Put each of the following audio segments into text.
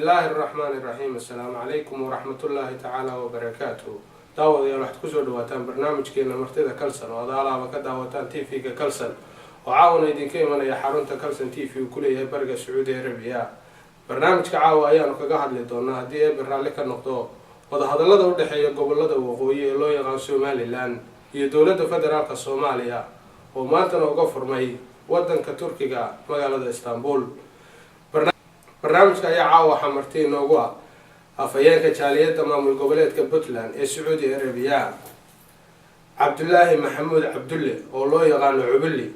الله الرحمن الرحيم. السلام عليكم ورحمة الله تعالى وبركاته. دعوة يا رحت كسر دواتان برنامج كينا مرتدى كلسن وضعلا وكدا وتان تيفي كلسن وعاون يدين كيما يا حارون كلسن تيفي وكل يبرق سعودي عربية برنامج كعاو أيان وكجاهد لدونا هدي برالك النقطة وده هذا الله ده حي قبل الله وقوي الله يغان سومالي لان هي دولة فدرالك الصومالية وما تنوقفر ماي ودن كتركيا مقالة اسطنبول barnaamijka ayaa caawa xamartay noogu ah afhayeenka jaaliyadda maamul goboleedka Puntland ee Saudi Arabia Cabdullaahi Maxamuud Cabdulle oo loo yaqaan Cubulli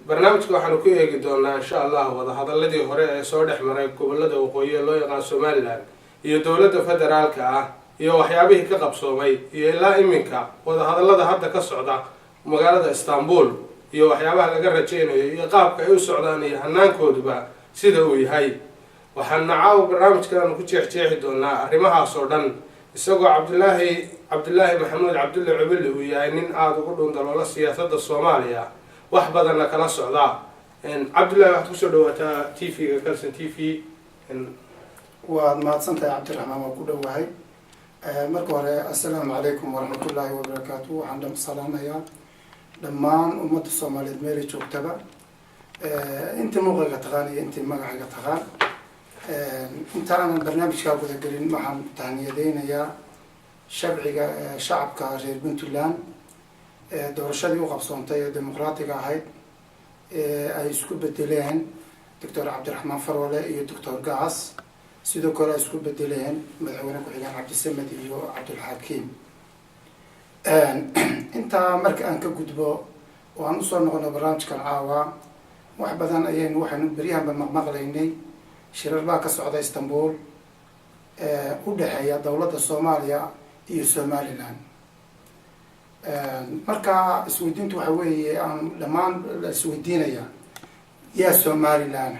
barnaamijka waxaanu ku eegi doonaa insha Allah wada hadaladii hore ee soo dhexmaray gobolada waqooyi ee loo yaqaan Somaliland iyo dawladda federaalka ah iyo waxyaabihii ka qabsoomay iyo ilaa iminka wada hadalada hadda ka socda magaalada Istanbul iyo waxyaabaha laga rajaynayo iyo qaabka ay u socdaan iyo hanaankooduba sida uu yahay waxaan nacaaw barnaamijkan ku jeexjeexi doonaa arrimahaas oo dhan isagoo Cabdullaahi Maxamuud Cabdulle Cubulli uu yahay nin aad ugu dhundaloola siyaasadda Soomaaliya wax badan kala socda Cabdullaahi waxaad ku soo dhawaataa TV-ga Kalsan TV waad mahadsantahay Cabdiraxmaan oo ku dhawahay marka hore assalaamu calaykum waraxmatullaahi wabarakaatuh waxaan salaamayaa dhammaan ummadda Soomaaliyeed meel joogtaba انت موقعك تغاني انت مقعك تغان انت انا برنامجك ابو ذكرين معهم تهنيدين يا شعبك رير بنتلان دورشدي وقبصونتي ديمقراطية هاي اي اسكو بدلين دكتور عبد الرحمن فروله iyo دكتور قاص sidoo kale isku bedeleen madaxweyne ku xigeen Cabdi Samed iyo Cabdul Hakim inta marka aan ka gudbo waan u soo noqonay barnaamijkan caawa wax badan ayaynu waxaanu bariyahanba maqlaynay shirar baa ka socda Istanbul u dhaxeeya dawladda Soomaaliya iyo Somaliland marka isweydiintu waxa weeye aan dhamaan la isweydiinaya ya Somaliland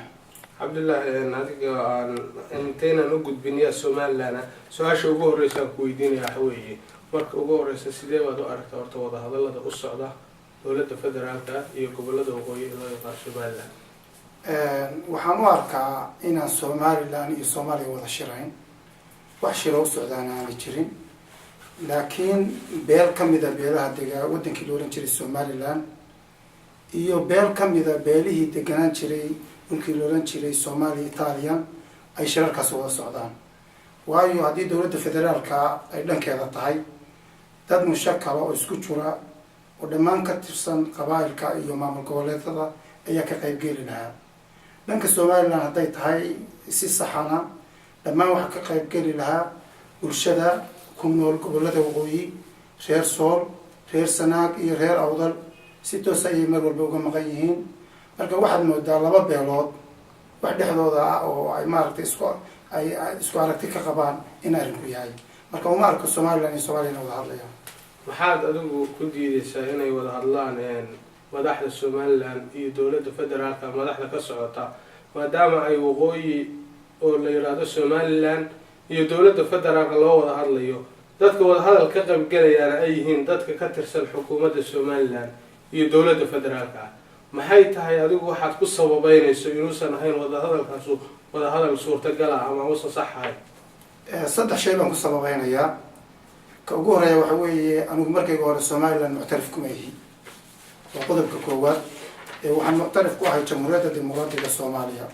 Cabdullaahi adiga aan intayna u gudbin ya Somaliland su'aasha ugu horeysa ku weydiinaya waxa weeye marka ugu horeysa sidee waad u aragtaa horta wada hadallada u socda dawladda federaalka iyo gobolada waqooyi ee loo yaqaan Somaliland waxaan u arkaa in Somaliland iyo Soomaaliya wada shirayn wax shiro u socdaan aan jirin laakiin beel kamida beelaha degaa wadankii loo oran jiray Somaliland iyo beel kamida beelihii deganaan jiray dhulkii loo oran jiray Soomaaliya Italian ay shirarkaas wada socdaan waayo haddii dawladda federaalka ay dhankeeda tahay dad mushakal oo isku jira oo dhamaan ka tirsan qabaa'ilka iyo maamul goboleedada ayaa ka qayb geli lahaa dhanka Somaliland haday tahay si saxana dhamaan wax ka qayb geli lahaa bulshada ku nool gobolada waqooyi reer Sool reer Sanaag iyo reer Awdal si toos ah ay mar walba uga maqan yihiin marka waxaad moodaa laba beelood wax dhexdooda ah oo ay maaragtay isku aragti ka qabaan in arinku yahay marka uma arko Somaliland iyo Soomaaliya wada hadlayaan maxaad adigu ku diidaysaa inay wada hadlaan madaxda Somaliland iyo dawladda federaalka madaxda ka socota maadaama ay waqooyi oo la yiraahdo Somaliland iyo dawladda federaalka loo wada hadlayo dadka wada hadal ka qayb galayaan ay yihiin dadka ka tirsan xukuumadda Somaliland iyo dawladda federaalka maxay tahay adigu waxaad ku sababeynayso inuusan ahayn wada hadal suurtagal ah ama uusan sax ahayn saddex shay baan ku sababeynayaa ugu horeeya waxa weeye anigu markayga hore Somaliland muctarif kuma yihiin oo qodobka koowaad waxaan muctarif ku ahay Jamhuuriyadda Dimuqraadiga Soomaaliya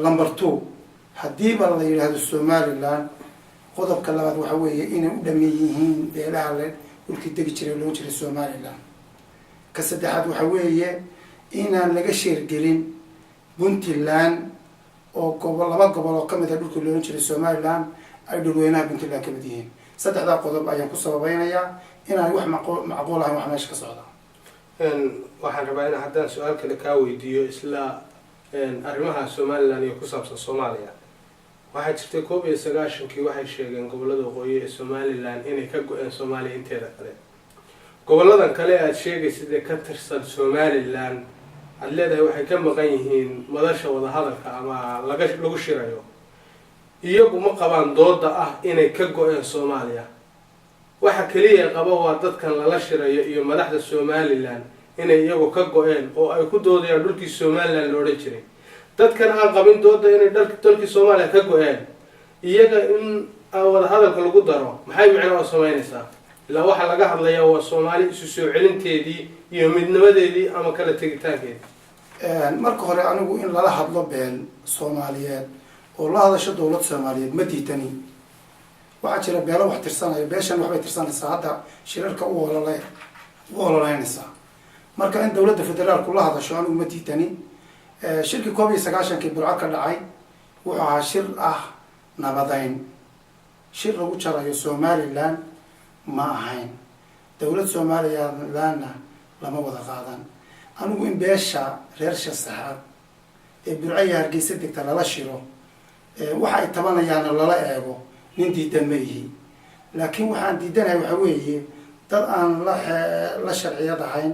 number 2 haddii ba la yiraahdo Somaliland qodobka labaad waxa weeye inay u dhameeyeen yihiin beelaha dhulkii degi jiray loo jiray Somaliland ka saddexaad waxa weeye inaan laga sheergelin Puntland oo laba gobol oo kamid ah dhulkii loo jiray Somaliland ay dhulweynaha Puntland kamid yihiin saddexda qodob ayaan ku sababeynayaa inaan wax macquul ah wax meesha ka socdo waxaan rabaa in haddaan su'aal kale ka weydiiyo isla arrimaha Somaliland iyo ku saabsan Soomaaliya waxaa jirtay 1990kii waxay sheegeen gobolada waqooyi ee Somaliland inay ka go'een Soomaaliya inteeda kale goboladan kale aad sheegaysid ee ka tirsan Somaliland aad leedahay waxay ka maqan yihiin madasha wada hadalka ama lagu shirayo iyagu ma qabaan dooda ah inay ka go'een Soomaaliya waxa kaliya qaba waa dadkan lala shirayo iyo madaxda Somaliland inay iyagu ka go'een oo ay ku doodayaan dhulkii Somaliland loo oran jiray dadkan aan qabin dooda inay dalkii soomaaliya ka go-een iyaga in wada hadalka lagu daro maxay micno u samaynaysaa ilaa waxaa laga hadlayaa waa soomaali isu soo celinteedii iyo midnimadeedii ama kala tegitaankeedii. marka hore anigu in lala hadlo beel soomaaliyeed oo la hadasho dowlad soomaaliyeed ma diidani. waxaa jira beelo wax tirsanaya, beeshan waxbay tirsanaysaa hadda shirarka u ololeynaysaa. marka in dowladda federaalku la hadasho anigu ma diidani. shirkii 1991 burco ka dhacay wuxuu ahaa shir nabadeyn, shir lagu jarayo somaliland ma ahayn. dowlad somalilandna lama wada qaadan. anigu in beesha reer shasaxaad ee burco iyo hargeysa degta lala shiro waxa ay tabanayaana lala eego nin diidan ma yihi. laakiin waxaan diidanahay waxa weeye dad aan la sharciyad ahayn,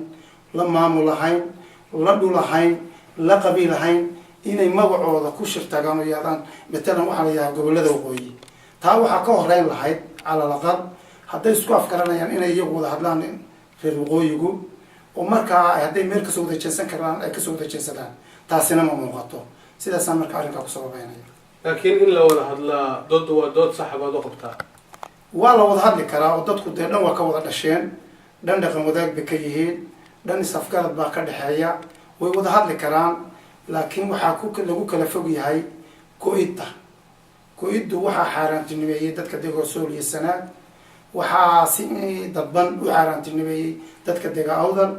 la maamul ahayn, la dhul ahayn, la qabiil ahayn inay magacooda ku shirtagaan oo yidhahdaan matalan waxaa la yidhaha gobollada waqooyi. taa waxaa ka horeyn lahayd calal aqal hadday isku afgaranayaan inay iyagu wada hadlaan reer waqooyigu oo markaa hadday meel kasoo wada jeesan karaan ay kasoo wada jeesadaan. taasina ma muuqato. sidaasaan marka arrinkaa ku sababeynaya. laakiin in la wada hadlaa doodda waa dood saxa baad u qabtaa. waa la wada hadli karaa oo dadku dee dhan waa ka wada dhasheen, dhan dhaqan wadaag bay ka yihiin, dhan is-afgarad baa ka dhexeeya, way wada hadli karaan. laakiin waxaa lagu kala fog yahay go-idda. go-iddu waxaa xaaraantinimeeyey dadka dega sool iyo sanaag, waxaa si dadban u xaaraantinimeeyey dadka dega awdal.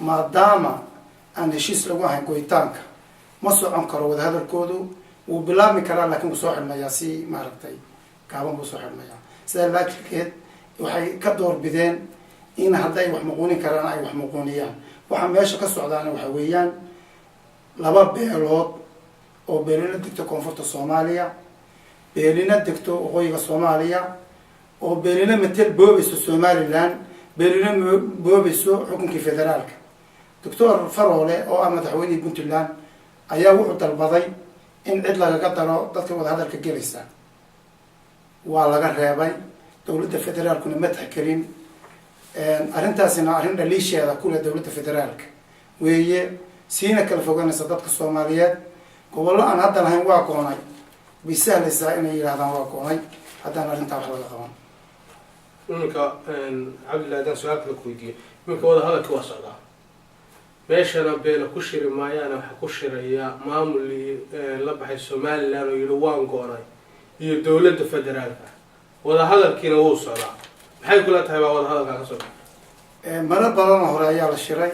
maadaama aan heshiis lagu ahayn go-itaanka ma socon karo wada hadalkoodu. wuu bilaabmi karaa laakiin wuu soo xidhmayaa si maaragtay gaaban buu soo xidhmayaa. sidaa laakiinkeed waxay ka doorbideen in hadday wax muquunin karaan ay wax muquuniyaan. waxaa meesha ka socdaana waxa weeyaan laba beelood oo beelina degto koonfurta soomaaliya, beelina degto waqooyiga soomaaliya, oo beelina matel boobayso somaliland, beelina boobayso xukunkii federaalka. doctor faroole oo madaxweynihii puntland ayaa wuxuu dalbaday in cid lagaga daro dadka wada hadalka gelaysa. waa laga reebay. dowladda federaalkuna ma tixgelin. arrintaasina arrin dhaliisheeda kule dowladda federaalka weeye, siina kala foganaysa dadka soomaaliyeed. gobollo aan hadda lahayn waa goonay bay sahlaysaa inay yidhahdaan waa goonay haddaan arrintaa wax laga qaban. iminka cabdillah haddaan su-aal kala ku weydiiyo, iminka wada hadalkii waa socdaa, meeshana beela ku shiri maayaana waxaa ku shiraya maamulii la baxay somaliland oo yidhi waan goonay iyo dowladda federaalka. wada hadalkiina wuu socdaa. maxay kula tahay baa wada hadalkaa ka soo baxay? maro badana hore ayaa la shiray.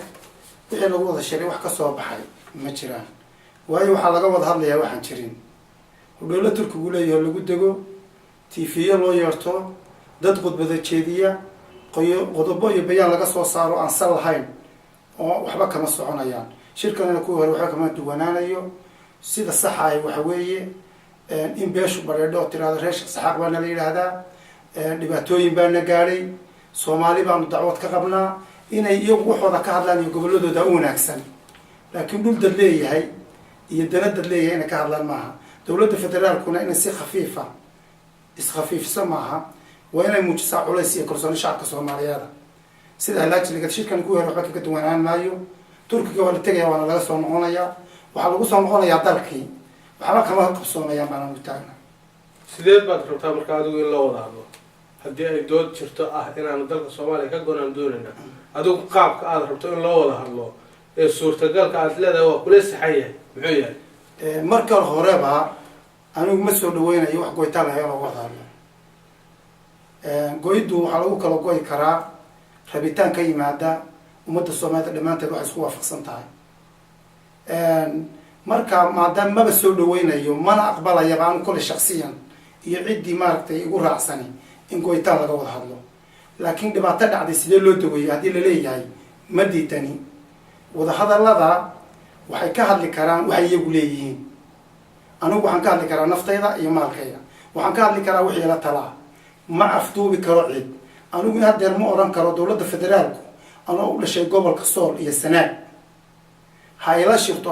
wixii lagu wada shiray wax ka soo baxay ma jiraan. waayo waxaa laga wada hadlayaa waxaan jirin. hudhowla turkigu leeyaho lagu dego, tiifiyo loo yeerto, dad khudbada jeediya, qodobo iyo bayaan laga soo saaro aan sal lahayn oo waxba kama soconayaan. shirkanina kuwii hore waxba kama duwanaanayo. sida saxa ay waxa weeye in beeshu bareedho oo tiraada reer saxaaq baana la yidhaahdaa, dhibaatooyin baana gaadhay, soomaali baanu dacwad ka qabnaa, inay iyagu waxooda ka hadlaan iyo gobolladooda u wanaagsan. laakiin dhul dad leeyahay iyo dana dad leeyahay inay ka hadlaan maaha. dowladda federaalkuna inay si khafiifa iskhafiifisa maaha. waa inay muujisaa culays iyo kalsooni shacabka soomaaliyeeda. sida laajiliga shirkan kuwii hore waxba kaga duwanaan maayo. turkiga waa la tegaya waana laga soo noqonayaa. waxaa lagu soo noqonayaa dalkii. waxba kama qabsoomayaan baana u taagna. sideed baad rabtaa marka adigu in loo wada hadlo haddii ay dood jirto inaanu dalka soomaaliya ka gonaan doonayna? adigu qaabka aada rabto in loo wada hadlo ee suurtagalka aad leedahay waa kula saxan yahay muxuu yahay? marka horeba anigu ma soo dhaweynayo wax goytaan lahayn looga wada hadlo. go-iddu waxaa lagu kala goy karaa rabitaan ka yimaada ummadda soomaalida dhammaanteed waxay isku waafaqsan tahay. marka maadaama maba soo dhaweynayo mana aqbalayaba anu kole shaksiyan iyo ciddii maaragtay igu raacsani in goytaan laga wada hadlo. laakiin dhibaato dhacday sidee loo daweeyey haddii laleeyahay ma diidani. wada hadallada waxay ka hadli karaan waxay iyagu leeyihiin. anigu waxaan ka hadli karaa naftayda iyo maalkayga. waxaan ka hadli karaa wixii la talaa. ma afduubi karo cid. anigu hadeer ma odhan karo dowladda federaalku anoo u dhashay gobolka sool iyo sanaag ha ila shirto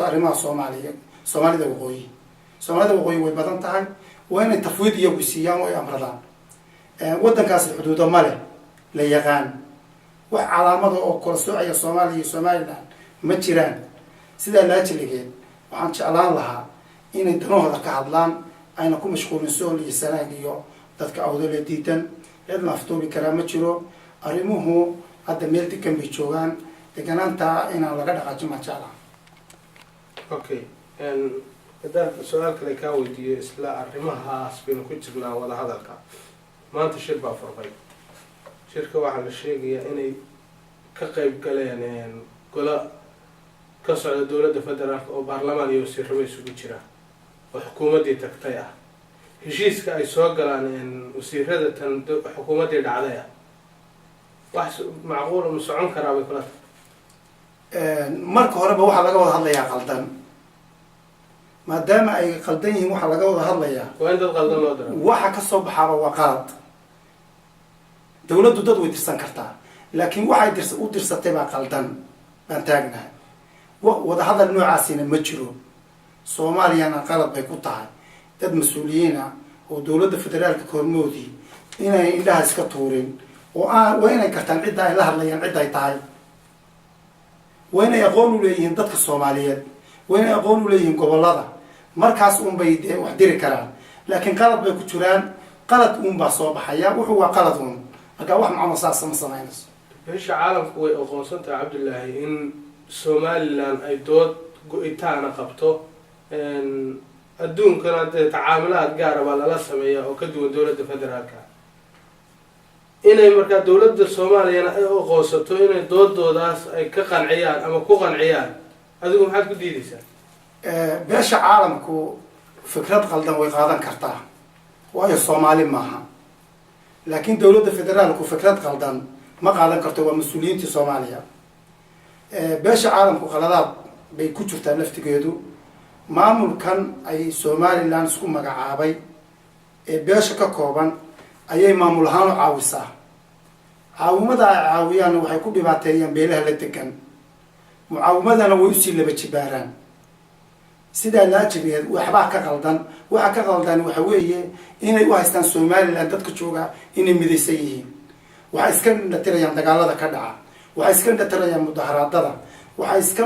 arrimaha soomaalida waqooyi. soomaalida waqooyi way badan tahay. waa inay tafwiid iyagu siiyaan oo ay amradaan. waddankaasi xuduudo ma leh la yaqaan. wax calaamada oo kala soocaya soomaaliya iyo somaliland ma jiraan. sidaa laajiligeed waxaan jeclaan lahaa inay danahooda ka hadlaan ayna ku mashquulin sool iyo sanaag iyo dadka awdale diidan cidna afduubi karaa ma jiro arrimuhu hadda meel degan bay joogaan deganaanta inaan laga dhaqaajin ma jeclaa. okay haddaan su-aal kale kaa weydiiyo isla arrimahaas baynu ku jirnaa wada hadalka. maanta shir baa furmay, shirka waxaa la sheegayaa inay ka qayb galeen golo ka socda dowladda federaalka oo baarlamaan iyo wasiirraba isugu jira oo xukuumaddii tagtay ah. heshiiska ay soo galaan wasiirada tan xukuumaddii dhacday ah wax macquul ma socon karaa bay kula tahay? marka horeba waxaa laga wada hadlayaa qaldan, maadaama ay qaldan yihiin waxaa laga wada hadlayaa waa in dad qaldan loo diro. waxa kasoo baxaaba waa qalad. dawladdu dad way dirsan kartaa, laakiin waxay u dirsatay baa qaldan baan taagnahay. wada hadal noocaasina ma jiro. soomaaliyana qalad bay ku tahay dad mas-uuliyiin ah oo dowladda federaalka kormoodii inay indhaha iska tuurin oo waa inay gartaan cidda ay la hadlayaan cidda ay tahay. waa inay aqoon u leeyihiin dadka soomaaliyeed, waa inay aqoon u leeyihiin gobollada, markaas unbay dee wax diri karaan. laakiin qalad bay ku jiraan, qalad uunbaa soo baxaya, wuxuu waa qalad uun, markaa wax macno saasa ma samaynayso. beesha caalamku way aqoonsan tahay cabdullaahi in somalilan ay dood go-itaana qabto, adduunkana dee tacaamulaad gaara baa lala sameeyaa oo ka duwan dowladda federaalka. inay markaa dowladda soomaaliyana ay aqoonsato inay doodoodaas ay ka qanciyaan ama ku qanciyaan, adigu maxaad ku diidaysaa? beesha caalamku fikrad qaldan way qaadan kartaa, waayo soomaali maaha. laakiin dowladda federaalku fikrad qaldan ma qaadan karto, waa mas-uuliyiintii soomaaliya. beesha caalamku qaladaad bay ku jirtaa laftigeedu. maamulkan ay somalilan isku magacaabay ee beesha ka kooban ayay maamul ahaan u caawisaa. caawimada ay caawiyaanna waxay ku dhibaateeyaan beelaha la degan, mucaawimadana way usii laba jibaaraan. sidaa laajigeed waxbaa ka qaldan. waxa ka qaldan waxa weeye inay u haystaan somalilan dadka jooga inay midaysan yihiin. waxay iska indhatirayaan dagaalada ka dhaca, waxay iska indhatirayaan mudaharaadada, waxay iska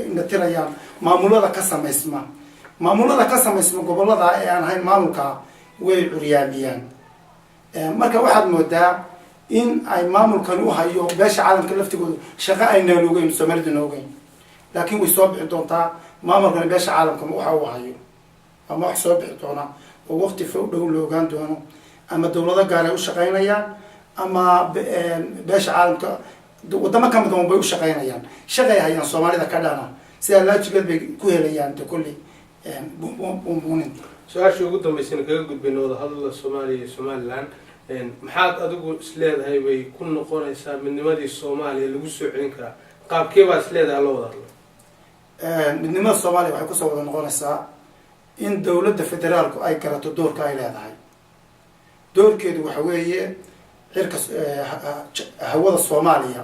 indhatirayaan maamulada ka samaysma. maamulada ka samaysma gobollada ee aan ahayn maamulka way curyaamiyaan. marka waxaad moodaa in ay maamulkan u hayo beesha caalamka laftigooda shaqo aynaan ogeyn, soomaalidana ogeyn. laakiin way soo bixi doontaa maamulkan beesha caalamka waxa uu hayo, ama wax soo bixi doona oo waqti dhow la ogaan doono. ama dawlado gaar ay u shaqaynayaan, ama beesha caalamka wadamo kamid on bay u shaqaynayaan. shaqay hayaan soomaalida ka dhana, sidaa laajigeed bay ku helayaan de kulli bunin. su-aashii ugu dambeysana kaga gudbayna wada hadalda soomaaliya iyo somalilan, maxaad adigu isleedahay bay ku noqonaysaa midnimadii soomaaliya lagu soo celin karaa? qaabkee baa isleedahay loo wada hadlo? midnimada soomaaliya waxay kusoo wada noqonaysaa in dowladda federaalku ay garato doorka ay leedahay. doorkeedu waxa weeye cirka hawada soomaaliya,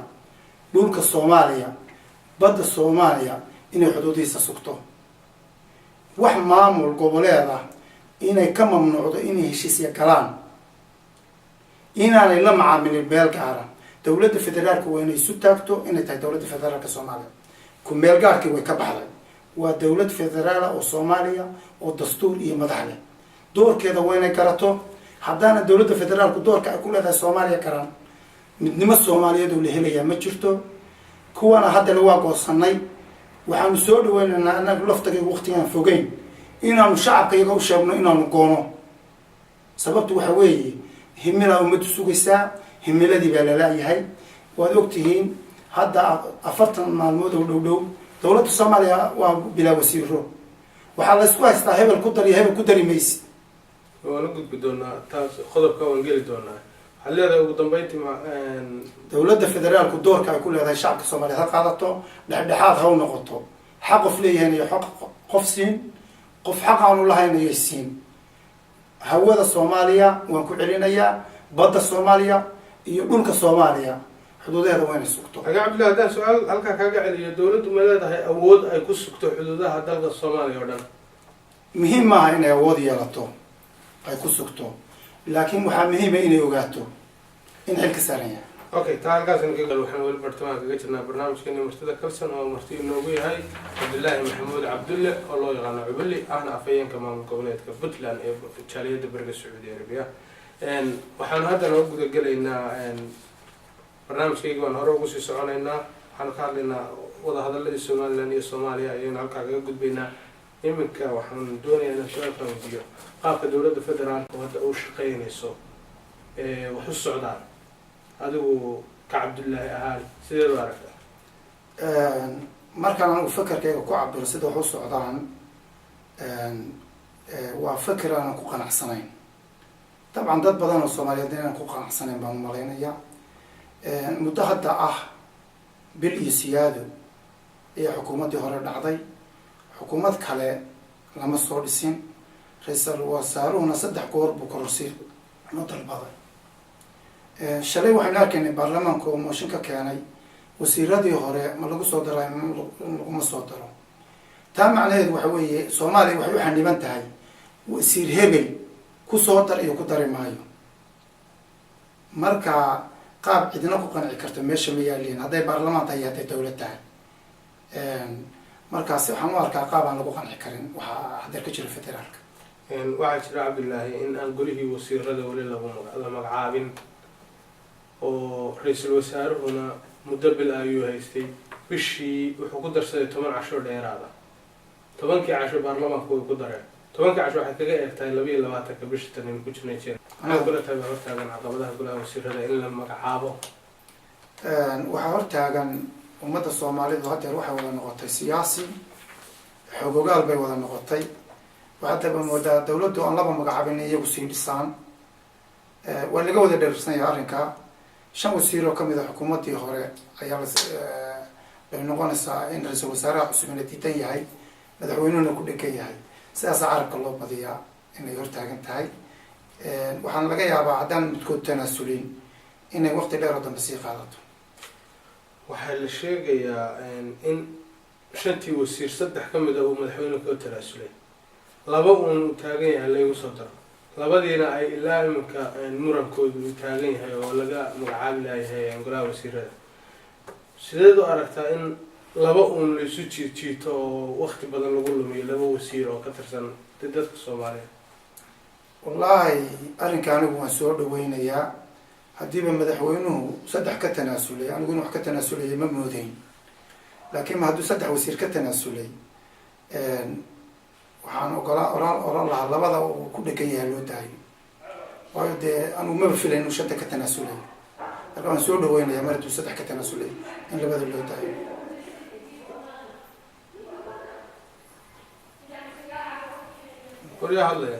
dhulka soomaaliya, badda soomaaliya inay xuduudihiisa sugto. wax maamul goboleed ah inay ka mamnuucdo inay heshiisya galaan, inaanay la macaamilin meel gaara. dowladda federaalku waa inay isu taagto inay tahay dowladda federaalka soomaaliya. ku meel gaarkii way ka baxday, waa dowlad federaala oo soomaaliya oo dastuur iyo madax leh. doorkeeda waa inay garato. haddaana dowladda federaalku doorka ay ku leedahay soomaaliya garan, midnimo soomaaliyeed oo la helayaa ma jirto. kuwana haddana waa goosanay. waxaanu soo dhaweynaynaa anagu laftaga waqtigaan fogeyn inaanu shacabka iyaga u sheegno inaanu goono. sababtu waxa weeye himilaa ummaddu sugaysaa, himiladii baa lalaayahay. waad ogtihiin hadda 40 maalmood oo dhow dowladda soomaaliya waa bilaa wasiiro. waxaa la isku haystaa hebel ku dar iyo hebel ku dari maysid. waana gudbi doonaa taas, qodobka waan geli doonaa. waxaad leedahay ugu dambeyntii dowladda federaalku doorka ay ku leedahay shacabka soomaaliyeed ha qaadato, dhexdhexaad ha u noqoto. xaq qof leeyahay iyo qof siin, qof xaq aanu lahayn iyo siin. hawada soomaaliya waan ku celinayaa, badda soomaaliya iyo dhulka soomaaliya xuduudaheeda waa inay sugto. aga cabdillahi, haddaan su-aal halkaa kaaga celiyo, dowladdu ma leedahay awood ay ku sugto xuduudaha dalka soomaaliya oo dhan? muhiim maaha inay awood yeelato ay ku sugto, laakiin waxaa muhiima inay ogaato in xil ka saaran yahay. okay taalkaas inagala waxaan weli bartamaha kaga jirnaa barnaamijkeeni martida kalsan oo marti inoogu yahay cabdilaahi maxamuud cabdulle oo loo yaqaano cubuli ahna afhayeenka maamul goboleedka puntland ee jaaliyadda bariga sacuudi arabiya waxaanu haddana u gudagelaynaa barnaamijkayga waan hore ugu sii soconaynaa waxaanu ka hadlaynaa wadahadaladii somalilan iyo soomaaliya ayaynu halkaa kaga gudbaynaa iminka waxaan doonayaa inaan su-aal weydiiyo qaabka dowladda federaalka hadda u shaqeynayso wax u socdaan adigu ka cabdullaahi ahaan sideed u aragtaa markaan anigu fakarkayga ku cabiro sida wax u socdaan waa fakir aanan ku qanacsanayn dabcan dad badan oo soomaaliyeed inaan ku qanacsanayn baan umalaynaya muddo hadda ah bil iyo siyaado ayaa xukuumaddii hore dhacday xukuumad kale lama soo dhisin ra-iisul wasaaruhuna 3 goor buu kororsi noo dalbaday shalay waxaynu arkaynay baarlamaanka oo mooshin ka keenay wasiiradii hore ma lagu soo daray laguma soo daro taa macnaheedu waxa weeye soomaaliya waxay u xaniban tahay wasiir hebel ku soo dar iyo ku dari maayo marka qaab cidina ku qanci karto meesha ma yaaliin hadday baarlamaan tahay iyo hadday dowlad tahay markaasi waxaan u arkaa qaab aan lagu qanci karin waxaa hadeer ka jira federaalka waxaa jira cabdillaahi in aan golihii wasiirada weli la magacaabin oo ra-iisul wasaaruhuna muddo bil ayuu haystay bishii wuxuu ku darsaday 10 casho dheeraada 10kii casho baarlamaanku way ku dareen 10kii casho waxay kaga eegtahay 22 bishii tan ku jirnay jeer waxaa kula tahay hortaagan caqabadaha golaha wasiirada in la magacaabo waxaa hortaagan ummadda soomaalidu hadeer waxay wada noqotay siyaasi xogogaal bay wada noqotay waxaadaba moodaa dawladdu aan laba magacaabin iyagu sii dhisaan waa laga wada dheersanaya arrinka 5 wasiir oo kamid ah xukuumaddii hore ayaa bay noqonaysaa in ra-iisul wasaaraha cusubina diidan yahay madaxweynuhuna ku dhegan yahay sidaasaa carabka loo badiyaa inay hortaagan tahay waxaan laga yaabaa haddaan midkood tanaasulin inay waqti dheer oo dambe sii qaadato waxaa la sheegayaa in 5 wasiir 3 kamid ah uu madaxweynuhu ka tanaasulay 2 uu taagan yahay lagu soo daro labadiina ay ilaa iminka murankoodu uu taagan yahay oo laga magacaabi lahayahay golaha wasiirada sideed u aragtaa in 2 uun la isu jiito oo waqti badan lagu lumiyo 2 wasiir oo ka tirsan dadka Soomaaliyeed wallahi arrinka anigu waan soo dhaweynayaa haddiiba madaxweynuhu 3 ka tanaasulay aniguna wax ka tanaasulay ma moodayn laakiin ma hadduu 3 wasiir ka tanaasulay waxaan oran lahaa labada uu ku dhegan yahay loo daayo waayo dee anugu maba filayn inuu 5 ka tanaasulay marka waan soo dhaweynayaa mar hadduu 3 ka tanaasulay in labada loo daayo Korea hadlaya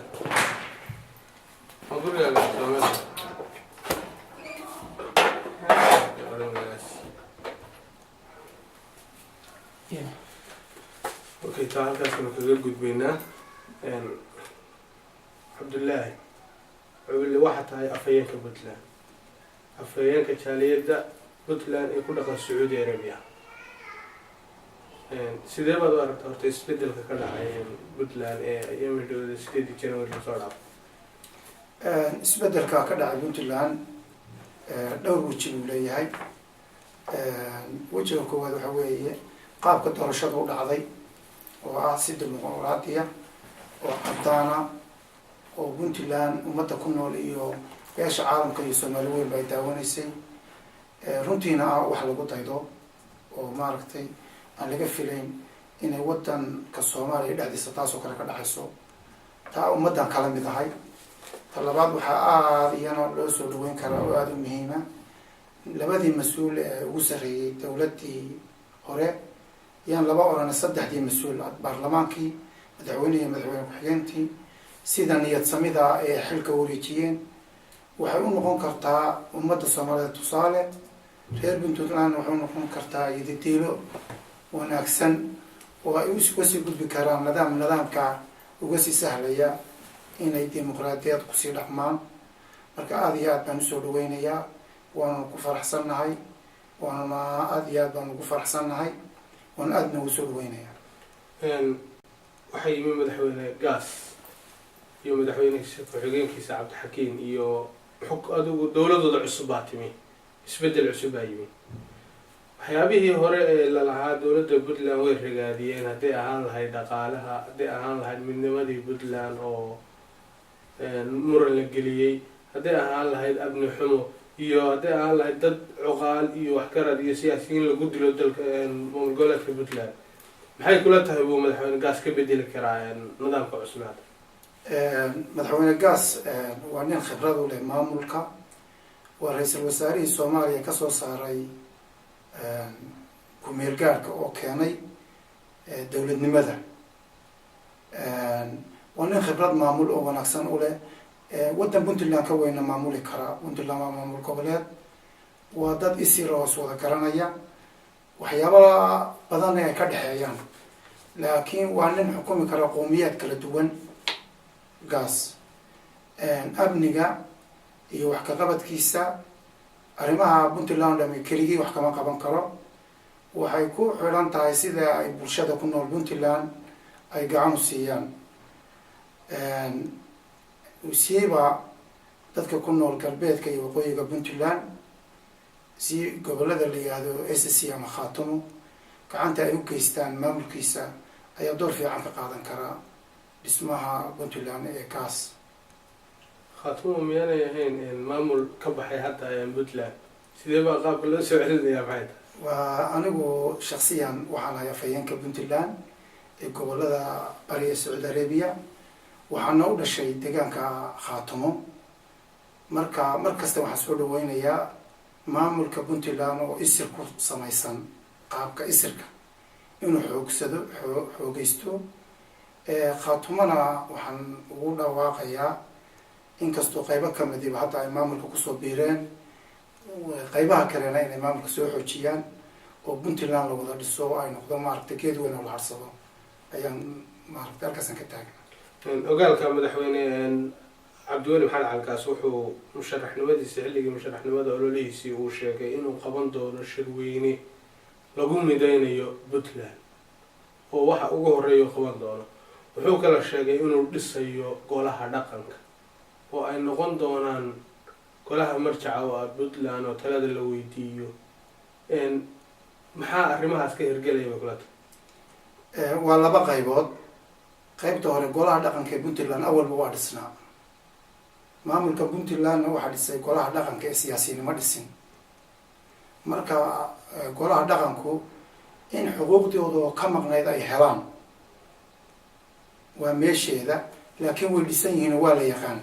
Korea la Soomaaliya okay taalkaasna kaga gudbaynaa cabdullaahi cubili waxaa tahay afhayeenka puntland afhayeenka jaaliyadda puntland ee ku dhaqan sacuudi arabiya sidee baad u aragta horta isbedelka ka dhacay puntland ee yamidhooda 8 January lasoo dhaafay isbedelka ka dhacay puntland dhowr weji buu leeyahay wejiga koowaad waxa weeye qaabka doorashada u dhacday oo ah si dimuqraadiya oo caddaana oo puntland ummadda ku nool iyo beesha caalamka iyo soomaali weyn bay daawanaysay runtiina ah wax lagu daydo oo maaragtay aan laga filayn inay waddanka soomaaliya dhexdiisa taasoo kale ka dhacayso taa ummaddan kala mid ahay ta labaad waxaa aada iyana loo soo dhaweyn karaa oo aada u muhiima labadii mas-uul ee ugu sarreeyey dowladdii hore yaan laba orana 3 mas-uul baarlamaankii madaxweyne iyo madaxweyne ku-xigeentii sida niyad samida ee xilka wareejiyeen waxay u noqon kartaa ummadda soomaaliyeed tusaale reer puntland waxay u noqon kartaa yadidiilo wanaagsan oo ay uga sii gudbi karaan nidaamka uga sii sahlaya inay dimuqraadiyad kusii dhaqmaan marka aada iyo aad baan usoo dhaweynayaa waanu ku faraxsannahay waanuna aada iyo aad baan ugu faraxsannahay waan aadna ugu soo dhaweynayaa waxaa yimi madaxweyne gaas iyo madaxweyne ku-xigeenkiisa cabdixakiin iyo adigu dowladooda cusub baa timi isbeddel cusub baa yimi. waxyaabihii hore ee lalahaa dowladda puntland way ragaadiyeen, hadday ahaan lahayd dhaqaalaha, hadday ahaan lahayd midnimadii puntland oo muran la geliyey, hadday ahaan lahayd amni xumo, iyo hadday ahaan lahayd dad cuqaal iyo waxgarad iyo siyaasiyiin lagu dilo dalka maamul goboleedka puntland. maxay kula tahay buu madaxweyne gaas ka bedeli karaa nidaamka cusmaad? madaxweyne gaas waa nin khibrad u leh maamulka, waa ra-iisul wasaarihii soomaaliya kasoo saaray ku-meel gaarka oo keenay dowladnimada. waa nin khibrad maamul oo wanaagsan u leh, waddan puntland ka weyna maamuli karaa. puntland waa maamul goboleed, waa dad isir hoos wada garanaya, waxyaaba badan ay ka dhexeeyaan, laakiin waa nin xukumi kara qowmiyaad kala duwan. gaas amniga iyo wax ka qabadkiisa arrimaha puntland dhami keligii wax kama qaban karo. waxay ku xidhan tahay sida ay bulshada ku nool puntland ay gacan u siiyaan. siiba dadka ku nool galbeedka iyo waqooyiga puntland, si gobolada la yihahdo SSC ama khaatumo, gacanta ay u geystaan maamulkiisa ayaa door fiican ka qaadan karaa dhismaha puntland ee gaas. khaatumo miyaanay ahayn maamul ka baxay hadda puntland? sidee baa qaabka loo soo celinayaa? maxay tahay? waa anigu shaksiyan waxaan ahay afhayeenka puntland ee gobolada bari ee sacuudi arabia, waxaana u dhashay deegaanka khaatumo. marka mar kasta waxaan soo dhaweynayaa maamulka puntland oo isir ku samaysan, qaabka isirka inuu xoogeysto. khaatumona waxaan ugu dhawaaqayaa, inkastoo qaybo kamadiba hadda ay maamulka kusoo biireen, qaybaha kalena inay maamulka soo xoojiyaan oo puntland la wada dhiso oo ay noqdo maaragtay geed weyn oo la harsado, ayaan maaragtay halkaasan ka taagan. ogaalka madaxweyne cabdiweli maxamed cali gaas wuxuu musharaxnimadiisa xilligii musharaxnimada ololihiisii uu sheegay inuu qaban doono shirweyne lagu mideynayo puntland oo waxa ugu horeeya qaban doono. wuxuu kala sheegay inuu dhisayo golaha dhaqanka oo ay noqon doonaan golaha marjaca oo ah puntland oo talada la weydiiyo. maxaa arrimahaas ka hirgelaya bay kula tahay? waa laba qaybood. qaybta hore golaha dhaqanka ee puntland awalba waa dhisnaa. maamulka puntlandna waxaa dhisay golaha dhaqanka ee siyaasiyiinimo dhisin. marka golaha dhaqanku in xuquuqdooda ka maqnayd ay helaan waa meesheeda, laakiin way dhisan yihiin waa la yaqaan.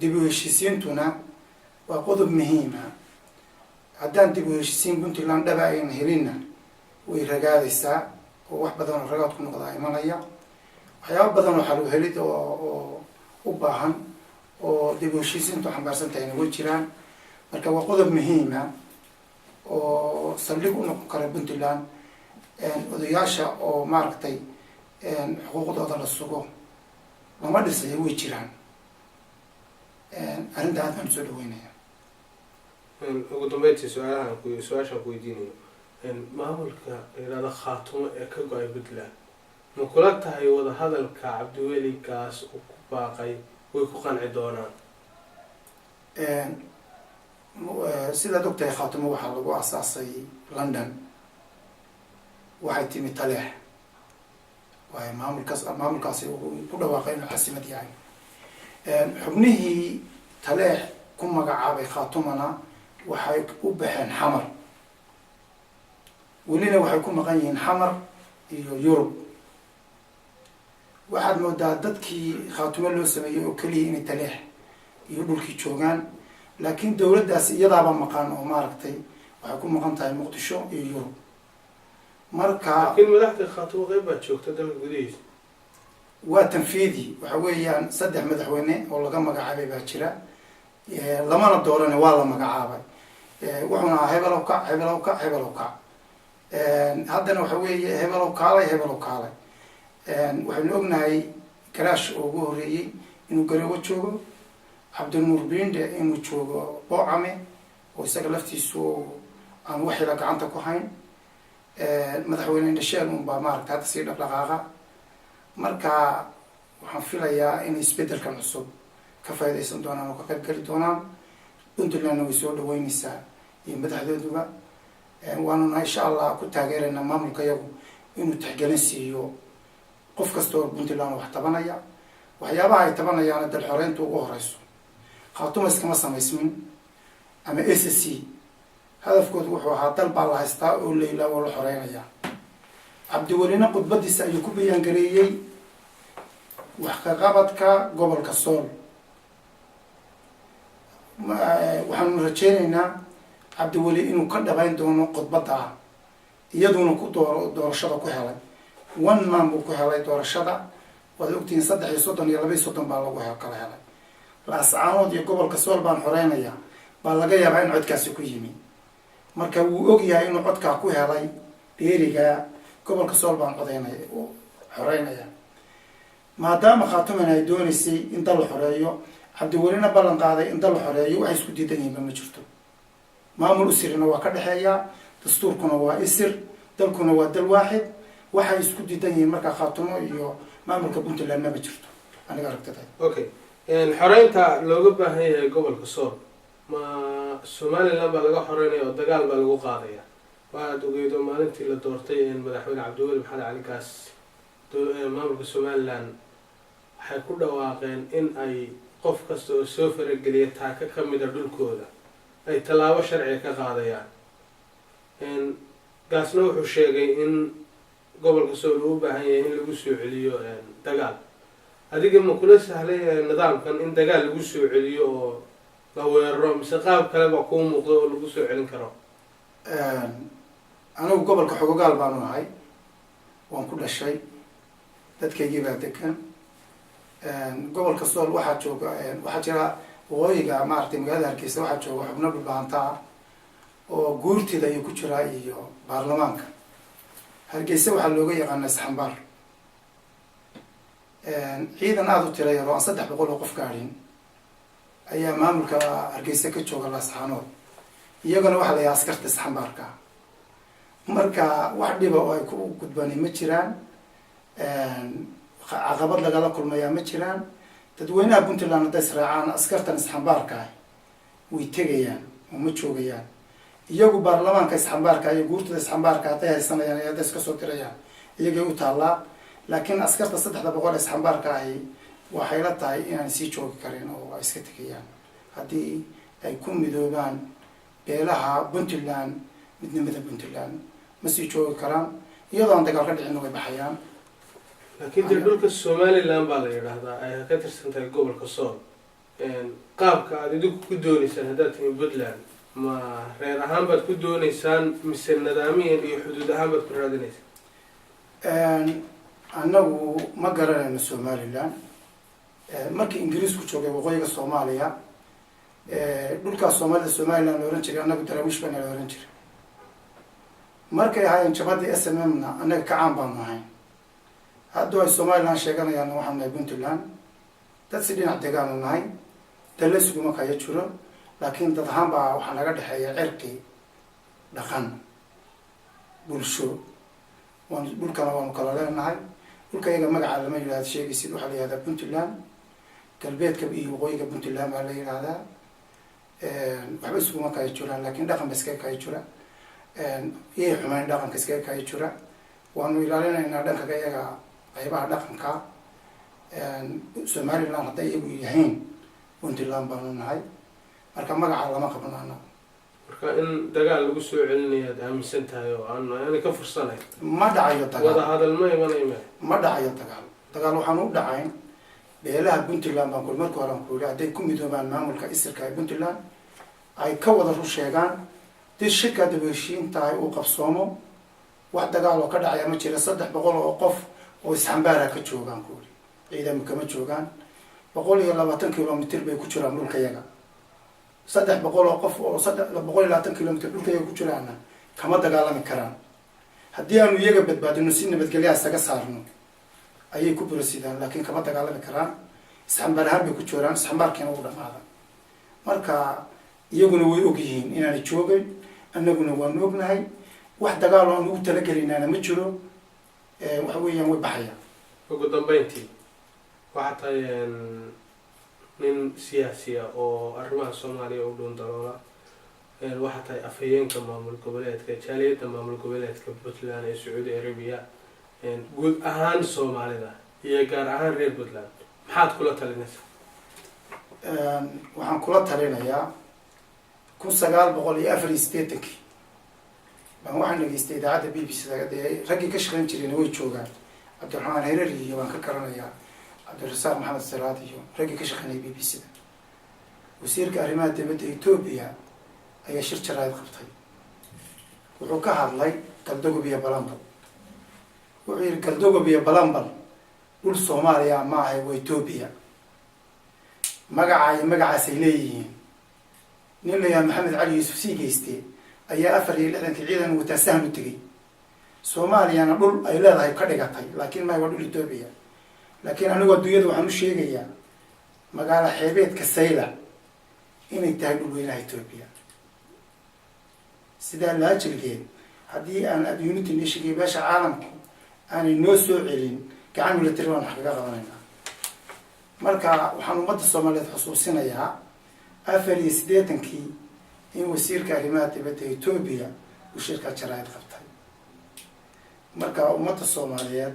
dib u heshiisiintuna waa qodob muhiima. haddaan dib u heshiisiin puntland dhaba ayna helinna way ragaadaysaa oo wax badan oo ragaad ku noqdaa imanaya. waxyaaba badan oo xal u helid oo u baahan oo dib u heshiisiintu xambaarsan tahayna way jiraan. marka waa qodob muhiima oo saldhig u noqon kara puntland. odayaasha oo maaragtay xuquuqdooda la sugo lama dhisayo way jiraan. arrinta aad baan soo dhaweynaya. ugu dambeyntii su-aashaan ku weydiinayo, maamulka yidhahda khaatumo ee ka go-ay puntland, ma kula tahay wadahadalka cabdiweli gaas uu ku baaqay way ku qanci doonaan? sidaad ogtahay khaatumo waxaa lagu asaasay london, waxay timi taleex. waayo maamulkaasi ku dhawaaqay inuu xasimad yahay. xubnihii taleex ku magacaabay khaatumana waxay u baxeen xamar, welina waxay ku maqan yihiin xamar iyo yurub. waxaad moodaa dadkii khaatumo loo sameeyey oo keliya inay taleex iyo dhulkii joogaan, laakiin dawladdaasi iyadaaba maqan oo maaragtay waxay ku maqan tahay muqdisho iyo yurub. marka laakiin madaxda khaatumo qayb baa joogta dalka gudihiisa. waa tanfiidi, waxa weeyaan 3 madaxweyne oo laga magacaabay baa jira, lamana doorane waa la magacaabay. wuxuuna ahaa hebelow kac hebelow kac hebelow kac. haddana waxa weeye hebelow kaalay hebelow kaalay. waxaynu ognahay garaash oo ugu horeeyey inuu garowo joogo, cabdinuur binde inuu joogo boocame oo isaga laftiisu aan waxila gacanta ku hayn. madaxweyne indhasheel unbaa maaragta hadda sii dhaqdhaqaaqa. marka waxaan filayaa inay isbedelkan cusub ka faaidaysan doonaan oo ka qayb geli doonaan. puntlandna way soo dhaweyneysaa iyo madaxdooduba waanuna insha allah ku taageeraynaa maamulka yagu inuu tixgelin siiyo qof kasta oo puntland wax tabanaya waxyaabaha ay tabanayaana dal xoreynta ugu horeyso khaatuma iskama samaysmin ama s c hadafkoodu wuxuu ahaa dal baa la haystaa oo layla oo la xoreynaya cabdiwelina khudbadiisa ayuu ku bayaangareeyey wax ka qabadka gobolka sool waxaanu rajeyneynaa cabdiweli inuu ka dhabayn doono khudbadda ah iyaduna ku doorashada ku helay one man buu ku helay doorashada waad ogtihiin 330 iyo 230 baa lagu kala helay laascaanood iyo gobolka sool baan xoreynaya baa laga yaabaa in codkaasi ku yimi marka wuu og yahay inuu codkaa ku helay dheeriga gobolka sool baan xoreynaya maadaama khaatuman ay doonaysay in dal la xoreeyo cabdiwelina ballan qaaday in dal la xoreeyo waxay isku diidan yihiin ma jirto maamul isirna waa ka dhexeeya dastuurkuna waa isir dalkuna waa dal waaxid waxay isku diidan yihiin marka khaatumo iyo maamulka puntland ma jirto aniga aragtida okay xoreynta looga baahan yahay gobolka sool ma somaliland baa laga xoreynaya oo dagaal baa lagu qaadaya waxaad ogeydo maalintii la doortay madaxweyne cabdiweli maxamed cali gaas maamulka somaliland waxay ku dhawaaqeen in ay qof kasta oo soo farageliya taaka ka mida dhulkooda ay tallaabo sharciga ka qaadayaan gaasna wuxuu sheegay in gobolka sool uu u baahan yahay in lagu soo celiyo dagaal adiga ma kula sahlay nidaamkan in dagaal lagu soo celiyo oo la weeraro mise qaab kale baa kuu muuqda oo lagu soo celin karo anigu gobolka xogogaal baanu nahay waan ku dhashay dadkaygii baa degan gobolka sool waxaa jooga waxaa jira waqooyiga maaragtay magaalada hargeysa waxaa jooga xubno dhulbaanta ah oo guurtida ayuu ku jiraa iyo baarlamaanka hargeysa waxaa looga yaqaana isxambaar ciidan aada u tira yar oo aan 300 oo qof gaadhin ayaa maamulka hargeysa ka jooga laascaanood iyagana waxaa la yahaa askarta isxambaarka marka wax dhiba oo ay ku gudbani ma jiraan caqabad lagala kulmayaa ma jiraan dadweynaha puntland hadday israacaan askartan isxambaarka way tegayaan oo ma joogayaan iyagu baarlamaanka isxambaarka iyo guurtada isxambaarka hadday haysanayaan iyo hadday iska soo tirayaan iyagay u taallaa laakiin askarta 300 isxambaarka ahi waxay la tahay inaan sii joogi karin oo ay iska tegayaan haddii ay ku midoobaan beelaha puntland midnimada puntland ma sii joogi karaan iyadoo aan dagaal ka dhicin way baxayaan laakiin dee dhulka somaliland baa la yidhaahdaa ay ka tirsan tahay gobolka sool qaabka aad idinku ku dooneysaan haddaad tihiin puntland ma reer ahaan baad ku dooneysaan mise nidaamiyan iyo xuduud ahaan baad ku raadinaysaan annagu ma garanayno somaliland markii ingiriisku joogay waqooyiga soomaaliya dhulkaas soomaalida somaliland la ohan jiray annagu daraawiish baana la ohan jiray markay ahaayeen jabhaddii s m m na annaga kacaan baanu ahayn hadduu ay somaliland sheeganayaanna waxaan nahay puntland dad si dhinac degaanu nahay dalla isuguma kaya jiro laakiin dad ahaan baa waxaa naga dhexeeya cirqi dhaqan bulsho dhulkana waanu kala leenahay dhulka iyaga magaca lama yidhahda sheegaysid waxaa la yihahdaa puntland galbeedka iyo waqooyiga puntland baa la yidhahdaa waxba isuguma kaya jiraan laakiin dhaqan ba iskaga kaya jira iyay xumeyn dhaqanka iskaga kaya jira waanu ilaalinaynaa dhankaga iyaga qaybaha dhaqanka somaliland hadday iyagu yahayn puntland baanu nahay marka magaca lama qabno anagu marka in dagaal lagu soo celinayo aad aaminsan tahay oo aan ka fursanay ma dhacayo dagaal wada hadal ma imanayma ma dhacayo dagaal waxaan u dhacayn beelaha puntland baan kul markii hore aan ku yidhi hadday ku midoobaan maamulka isirka ee puntland ay ka wada run sheegaan dii shirka daba heshiin tahay uu qabsoomo wax dagaal oo ka dhacaya ma jira 300 oo qof oo isxambaara ka joogaan ku yidhi ciidan kama joogaan 120 kilomitir bay ku jiraan dhulka yaga 300 oo qof oo 120 kilomitir dhulka yaga ku jiraana kama dagaalami karaan haddii aanu iyaga badbaadino si nabadgelyo isaga saarno ayay ku burasidaan laakiin kama dagaalami karaan isxambaar ahaan bay ku jiraan isxambaarkiina u dhamaada marka iyaguna way og yihiin inaanay joogin annaguna waan ognahay wax dagaal oo aan ugu talagelinaana ma jiro waxa weeyaan way baxayaan ugu dambeyntii waxaa tahay nin siyaasi ah oo arrimaha soomaaliya u dhuun daloola waxaa tahay afhayeenka maamul goboleedka jaaliyadda maamul goboleedka puntland ee sacuudi arabiya guud ahaan soomaalida iyo gaar ahaan reer puntland maxaad kula talinaysaa? waxaan kula talinayaa 1984 baan waxaan dhageystay idaacadda b b c dee raggii ka shaqayn jirayna way joogaan. cabdiraxmaan herer iyo waan ka garanayaa, cabdirasaaq maxamed salaad iyo raggii ka shaqaynaya b b c da. wasiirka arrimaha dibadda Ethiopia ayaa shir jaraa'id qabtay. wuxuu ka hadlay Galdogob iyo Balambal. wuxuu yidhi Galdogob iyo Balambal dhul Soomaaliya ma ahay, waa Ethiopia. magaca iyo magacaas ay leeyihiin. nin la yidhaahdo maxamed cali yuusuf sii geystay ayaa 64 ciidan wataa saham u tegay. Soomaaliyana dhul ay leedahay ka dhigatay, laakiin ma waa dhul Ethiopia. laakiin anigu adduunyada waxaan u sheegayaa magaalo xeebeedka Sayla inay tahay dhul weynaha Ethiopia. sidaa la ajilgeed haddii aan unity nation beesha caalamku aanay noo soo celin gacan military waan wax kaga qabanaynaa. marka waxaan ummadda Soomaaliyeed xusuusinayaa 84 in wasiirka arrimaha dibadda Ethiopia uu shirka jaraa'id qabtay. marka ummadda Soomaaliyeed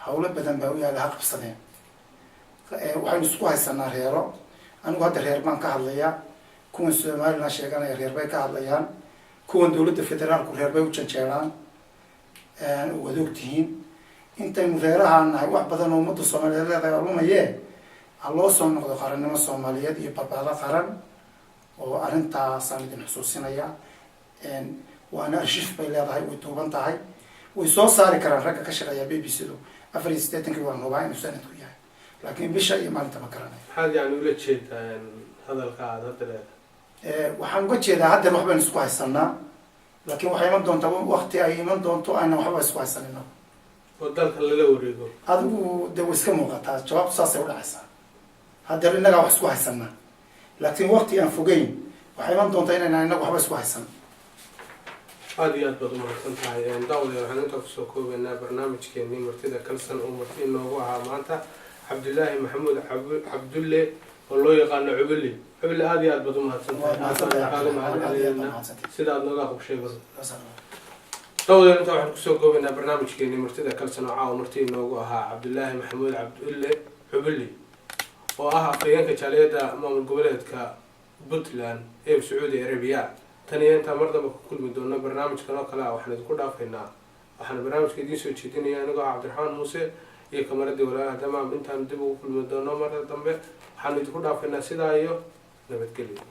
hawlo badan baa u yaala ha qabsadeen. waxaynu isku haysanaa reero. anigu hadda reer baan ka hadlayaa, kuwan Somaliland sheeganaya reer bay ka hadlayaan, kuwan dowladda federaalku reer bay u janjeeraan. waad ogtihiin intaynu reerahaan nahay wax badan oo ummadda Soomaaliyeed leedahay lumayee ha loo soo noqdo qarannimo Soomaaliyeed iyo badbaado qaran oo arrintaasaan idin xusuusinayaa. waana arshif bay leedahay, way duuban tahay, way soo saari karaan ragga ka shaqeeya b b c du 84 waan hubaa inuu sanadku yahay, laakiin bisha iyo maalinta ma garanayo. maxaad yani ula jeedaa hadalka aad hadda leedahay? waxaan uga jeedaa haddeer wax baynu isku haysanaa, laakiin waxay iman doontaa waqti ay iman doonto ayna waxba isku haysanino oo dalka lala wareego. adigu de way iska muuqataa, jawaabtu saasay udhacaysaa. haddeer innagaa wax isku haysanaa, laakiin waqti aan fogeyn waxay iman doontaa inayna innaga waxba isku haysan. aad iyo aad baad umahadsan tahay daawadayaal. waxaan intaa kusoo koobaynaa barnaamijkeenii martida kalsan oo marti inoogu ahaa maanta cabdilaahi maxamuud cabdulle oo loo yaqaano Cubili. Cubili aad iyo aad baad umahadsan tahay sida aad nooga hubshay bas. daawadayaal intaa waxaan kusoo koobaynaa barnaamijkeenii martida kalsan oo caawa marti inoogu ahaa cabdilaahi maxamuud cabdulle Cubili oo ah afhayeenka jaaliyadda maamul goboleedka puntland ee sacuudi arabiya. tan iyo intaan mar dambe ku kulmi doono barnaamijkan oo kale ah waxaan idinku dhaafaynaa. waxaan barnaamijka idiin soo jeedinaya anigoo cabdiraxmaan muuse iyo kamaradii walaalaha damaam. intaan dib ugu kulmi doono mar dambe waxaan idinku dhaafaynaa sidaa iyo nabadgelyo.